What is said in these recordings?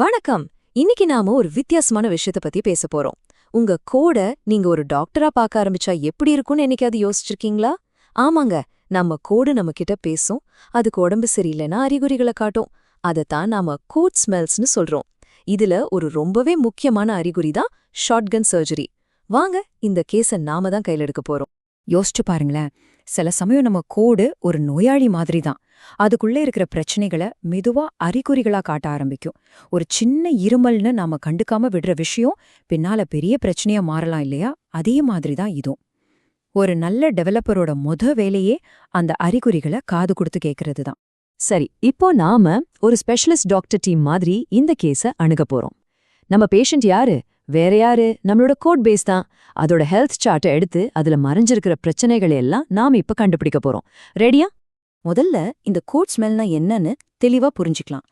வணக்கம். இன்னைக்கு நாம ஒரு வித்தியாசமான விஷயத்த பத்தி பேச போறோம். உங்க கோட நீங்க ஒரு டாக்டரா பார்க்க ஆரம்பிச்சா எப்படி இருக்கும்னு என்னைக்காவது யோசிச்சிருக்கீங்களா? ஆமாங்க, நம்ம கோடு நம்ம கிட்ட பேசும். அதுக்கு உடம்பு சரியில்லைன்னா அறிகுறிகளை காட்டும். அதத்தான் நாம கோட் ஸ்மெல்ஸ்னு சொல்றோம். இதுல ஒரு ரொம்பவே முக்கியமான அறிகுறி தான் ஷாட்கன் சர்ஜரி. வாங்க, இந்த கேஸ நாம தான் கையில எடுக்க போறோம். யோசிச்சு பாருங்களேன். சில சமயம் நம்ம கோடு ஒரு நோயாளி மாதிரி தான். அதுக்குள்ள இருக்கிற பிரச்சனைகளை மெதுவா அறிகுறிகளா காட்ட ஆரம்பிக்கும். ஒரு சின்ன இருமல்னு நாம கண்டுக்காம விடுற விஷயம் பின்னால பெரிய பிரச்சனையா மாறலாம் இல்லையா? அதே மாதிரி தான் இதுவும். ஒரு நல்ல டெவலப்பரோட வேலையே அந்த அறிகுறிகளை காது கொடுத்து கேட்கறது தான். சரி, இப்போ நாம ஒரு ஸ்பெஷலிஸ்ட் டாக்டர் டீம் மாதிரி இந்த கேஸ அணுக போறோம். நம்ம பேஷண்ட் யாரு? வேற யாரு? நம்மளோட கோட் பேஸ் தான். அதோட ஹெல்த் சார்ட்டை எடுத்து அதுல மறைஞ்சிருக்கிற பிரச்சனைகளை எல்லாம் நாம இப்ப கண்டுபிடிக்க போறோம். ரெடியா? முதல்ல இந்த கோட் ஸ்மெல்னா என்னன்னு தெளிவா புரிஞ்சுக்கலாம்.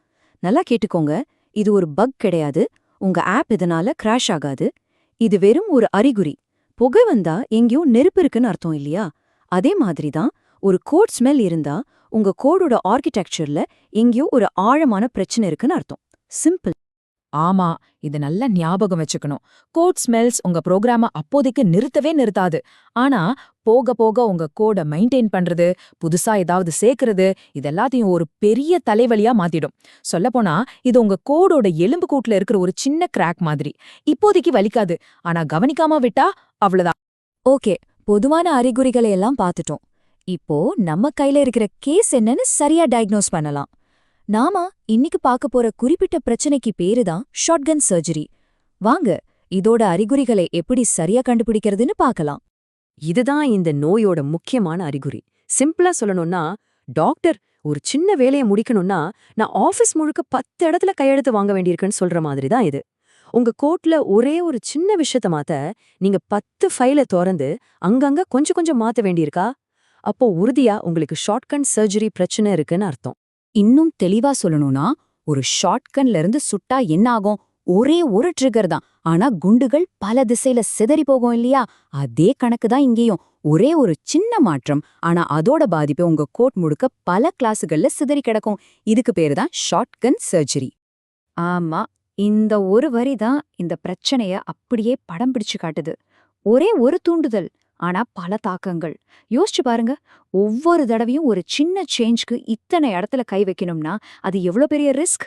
நல்லா கேட்டுக்கோங்க. இது ஒரு பக் கிடையாது. உங்க ஆப் இதனால கிராஷ் ஆகாது. இது வெறும் ஒரு அறிகுறி. புகை வந்தா எங்கேயோ நெருப்பு இருக்குன்னு அர்த்தம் இல்லையா? அதே மாதிரி தான் ஒரு கோட் ஸ்மெல் இருந்தா உங்க கோடோட ஆர்கிடெக்சர்ல எங்கேயோ ஒரு ஆழமான பிரச்சனை இருக்குன்னு அர்த்தம். சிம்பிள். ஆமா, இது நல்ல ஞாபகம் வச்சுக்கணும். கோட் ஸ்மெல்ஸ் உங்க ப்ரோக்ராம அப்போதைக்கு நிறுத்தாது. ஆனா போக போக உங்க கோட மெயின்டைன் பண்றது, புதுசா ஏதாவது சேர்க்கறது, இதெல்லாத்தையும் ஒரு பெரிய தலைவலியா மாத்திடும். சொல்லப்போனா இது உங்க கோடோட எலும்பு கூட்டுல இருக்கிற ஒரு சின்ன கிராக் மாதிரி. இப்போதைக்கு வலிக்காது, ஆனா கவனிக்காம விட்டா அவ்வளவுதான். ஓகே, பொதுவான அறிகுறிகளை எல்லாம் பார்த்துட்டோம். இப்போ நம்ம கையில இருக்கிற கேஸ் என்னன்னு சரியா டயக்னோஸ் பண்ணலாம். நாம இன்னைக்கு பார்க்க போற குறிப்பிட்ட பிரச்சனைக்கு பேரு தான் ஷாட்கன் சர்ஜரி. வாங்க, இதோட அறிகுறிகளை எப்படி சரியா கண்டுபிடிக்கிறதுன்னு பார்க்கலாம். இதுதான் இந்த நோயோட முக்கியமான அறிகுறி. சிம்பிளா சொல்லணும்னா, டாக்டர் ஒரு சின்ன வேலையை முடிக்கணும்னா நான் ஆபீஸ் முழுக்க 10 இடத்துல கையெழுத்து வாங்க வேண்டியிருக்குன்னு சொல்ற மாதிரி தான் இது. உங்க கோட்ல ஒரே ஒரு சின்ன விஷயத்த மாத்த நீங்க 10 ஃபைலை திறந்து அங்கங்க கொஞ்சம் கொஞ்சம் மாத்த வேண்டியிருக்கா? அப்போ உறுதியா உங்களுக்கு ஷாட்கன் சர்ஜரி பிரச்சனை இருக்குன்னு அர்த்தம். இன்னும் தெளிவா சொல்லணும்னா, ஒரு ஷாட்கன்ல இருந்து சுட்டா என்ன ஆகும்? ஒரே ஒரு ட்ரிகர் தான். ஆனா குண்டுகள் பல திசையில சிதறி போகும் இல்லையா? அதே கணக்கு தான் இங்கேயும். ஒரே ஒரு சின்ன மாற்றம், ஆனா அதோட பாதிப்பு உங்க கோட் முழுக்க பல கிளாஸுகள்ல சிதறி கிடக்கும். இதுக்கு பேரு தான் ஷாட்கன் சர்ஜரி. ஆமா, இந்த ஒரு வரி தான் இந்த பிரச்சனைய அப்படியே படம் பிடிச்சு காட்டுது. ஒரே ஒரு தூண்டுதல், ஆனா பல தாக்கங்கள். யோசிச்சு பாருங்க, ஒவ்வொரு தடவையும் ஒரு சின்ன சேஞ்ச்க்கு இத்தனை இடத்துல கை வைக்கணும்னா அது எவ்வளவு பெரிய ரிஸ்க்.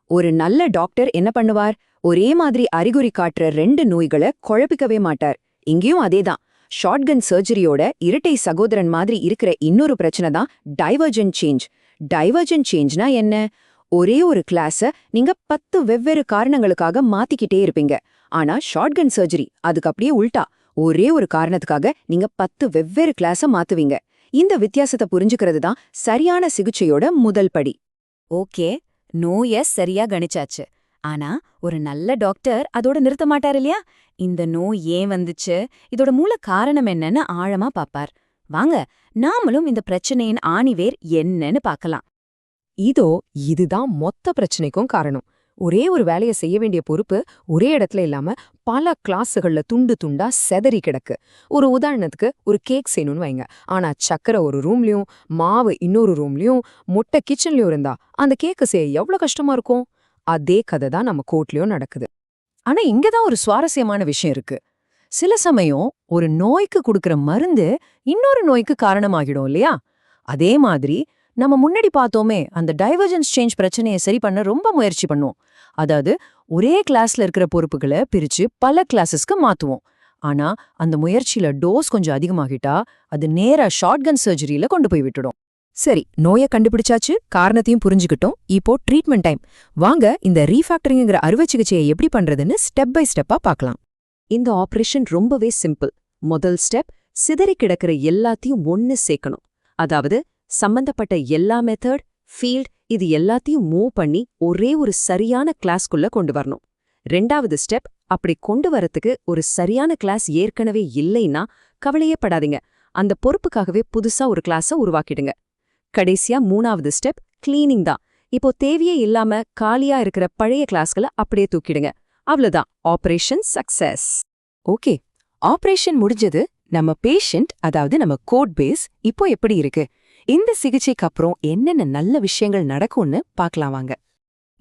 ஒரு நல்ல டாக்டர் என்ன பண்ணுவார்? ஒரே மாதிரி அறிகுறி காட்டுற 2 நோய்களை குழப்பிக்கவே மாட்டார். இங்கேயும் அதேதான். ஷாட்கன் சர்ஜரியோட இரட்டை சகோதரன் மாதிரி இருக்கிற இன்னொரு பிரச்சனை தான் டைவர்ஜென்ட் சேஞ்ச். டைவர்ஜென்ட் சேஞ்ச்னா என்ன? ஒரே ஒரு கிளாஸ நீங்க 10 வெவ்வேறு காரணங்களுக்காக மாத்திக்கிட்டே இருப்பீங்க. ஆனா ஷாட்கன் சர்ஜரி அதுக்கு அப்படியே உல்டா. ஒரே ஒரு காரணத்துக்காக நீங்க 10 வெவ்வேறு கிளாஸ மாத்துவீங்க. இந்த வித்தியாசத்தை புரிஞ்சுக்கிறது தான் சரியான சிகிச்சையோட முதல் படி. ஓகே, நோய சரியா கணிச்சாச்சு. ஆனா ஒரு நல்ல டாக்டர் அதோட நிறுத்த மாட்டார் இல்லையா? இந்த நோய் ஏன் வந்துச்சு, இதோட மூல காரணம் என்னன்னு ஆழமா பாப்பார். வாங்க, நாமளும் இந்த பிரச்சனையின் ஆணிவேர் என்னன்னு பார்க்கலாம். இதுதான் மொத்த பிரச்சனைக்கும் காரணம். ஒரே ஒரு வேலையை செய்ய வேண்டிய பொறுப்பு ஒரே இடத்துல இல்லாம பல கிளாஸுகள்ல துண்டு துண்டா செதறி கிடக்கு. ஒரு உதாரணத்துக்கு, ஒரு கேக் செய்யணும்னு வைங்க. ஆனா சக்கரை ஒரு ரூம்லயும், மாவு இன்னொரு ரூம்லயும், முட்டை கிச்சன்லயும் இருந்தா அந்த கேக்கு செய்ய எவ்வளவு கஷ்டமா இருக்கும்? அதே கதை தான் நம்ம கோர்ட்லயும் நடக்குது. ஆனா இங்கதான் ஒரு சுவாரஸ்யமான விஷயம் இருக்கு. சில சமயம் ஒரு நோய்க்கு கொடுக்கற மருந்து இன்னொரு நோய்க்கு காரணமாகிடும் இல்லையா? அதே மாதிரி நம்ம முன்னாடி பார்த்தோமே, அந்த டைவர்ஜென்ஸ் சேஞ்ச் பிரச்சனையை சரி பண்ண ரொம்ப முயற்சி பண்ணுவோம். அதாவது ஒரே கிளாஸ்ல இருக்கிற பொறுப்புகளை பிரிச்சு பல கிளாஸஸ்க்கு மாத்துவோம். ஆனா அந்த முயற்சியில டோஸ் கொஞ்சம் அதிகமாகிட்டா அது நேரா ஷாட்கன் சர்ஜரியில கொண்டு போய் விட்டுடும். சரி, நோயை கண்டுபிடிச்சாச்சு, காரணத்தையும் புரிஞ்சுக்கிட்டோம். இப்போ ட்ரீட்மெண்ட் டைம். வாங்க, இந்த ரீஃபேக்டரிங்கிற அறுவை சிகிச்சையை எப்படி பண்றதுன்னு ஸ்டெப் பை ஸ்டெப்பா பார்க்கலாம். இந்த ஆபரேஷன் ரொம்பவே சிம்பிள். முதல் ஸ்டெப், சிதறி கிடக்கிற எல்லாத்தையும் ஒன்னு சேர்க்கணும். அதாவது சம்பந்தப்பட்ட எல்லா மெத்தட், ஃபீல்ட் இது எல்லாத்தையும் மூவ் பண்ணி ஒரே ஒரு சரியான கிளாஸ்குள்ள கொண்டு வரணும். 2வது ஸ்டெப், அப்படி கொண்டு வரத்துக்கு ஒரு சரியான கிளாஸ் ஏற்கனவே இல்லைன்னா கவலையே படாதீங்க. அந்த பொறுப்புக்காகவே புதுசா ஒரு கிளாஸ உருவாக்கிடுங்க. கடைசியா 3வது ஸ்டெப், கிளீனிங் தான். இப்போ தேவையே இல்லாம காலியா இருக்கிற பழைய கிளாஸ்களை அப்படியே தூக்கிடுங்க. அவ்வளவுதான், ஆபரேஷன் சக்சஸ். ஓகே, ஆபரேஷன் முடிஞ்சது. நம்ம பேஷண்ட், அதாவது நம்ம கோட் பேஸ் இப்போ எப்படி இருக்கு? இந்த சிகிச்சைக்கு அப்புறம் என்னென்ன நல்ல விஷயங்கள் நடக்கும்னு பார்க்கலாம் வாங்க.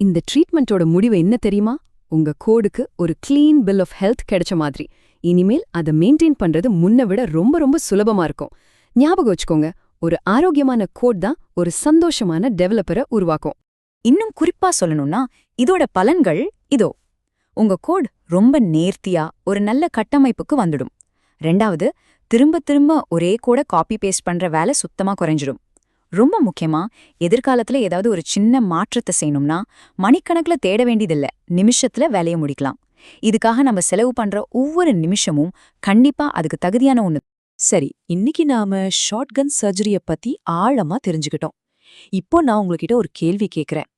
இந்த ட்ரீட்மெண்ட்டோட முடிவு என்ன தெரியுமா? உங்க கோடுக்கு ஒரு க்ளீன் பில் ஆஃப் ஹெல்த் கிடைச்ச மாதிரி. இனிமேல் அதை மெயின்டைன் பண்றது முன்ன விட ரொம்ப ரொம்ப சுலபமா இருக்கும். ஞாபகம் வச்சுக்கோங்க, ஒரு ஆரோக்கியமான கோட் தான் ஒரு சந்தோஷமான டெவலப்பரை உருவாக்கும். இன்னும் குறிப்பா சொல்லணும்னா இதோட பலன்கள் இதோ. உங்க கோட் ரொம்ப நேர்த்தியா ஒரு நல்ல கட்டமைப்புக்கு வந்துடும். ரெண்டாவது, திரும்ப திரும்ப ஒரே கோட காப்பி பேஸ்ட் பண்ற வேலை சுத்தமா குறைஞ்சிடும். ரொம்ப முக்கியமா, எதிர்காலத்துல ஏதாவது ஒரு சின்ன மாற்றத்தை செய்யணும்னா மணிக்கணக்குல தேட வேண்டியதில்ல, நிமிஷத்துல வேலையை முடிக்கலாம். இதுக்காக நம்ம செலவு பண்ற ஒவ்வொரு நிமிஷமும் கண்டிப்பா அதுக்கு தகுதியான ஒண்ணு. சரி, இன்னைக்கு நாம ஷாட்கன் சர்ஜரிய பத்தி ஆழமா தெரிஞ்சுக்கிட்டோம். இப்போ நான் உங்ககிட்ட ஒரு கேள்வி கேக்குறேன்.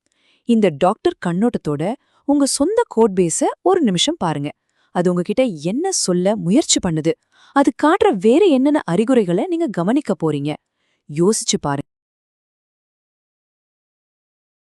இந்த டாக்டர் கண்ணோட்டத்தோட உங்க சொந்த கோட் பேஸ ஒரு நிமிஷம் பாருங்க. அது உங்ககிட்ட என்ன சொல்ல முயற்சி பண்ணுது? அது காட்டுற வேற என்னென்ன அறிகுறிகளை நீங்க கவனிக்க போறீங்க? யோசிச்சு பாருங்க.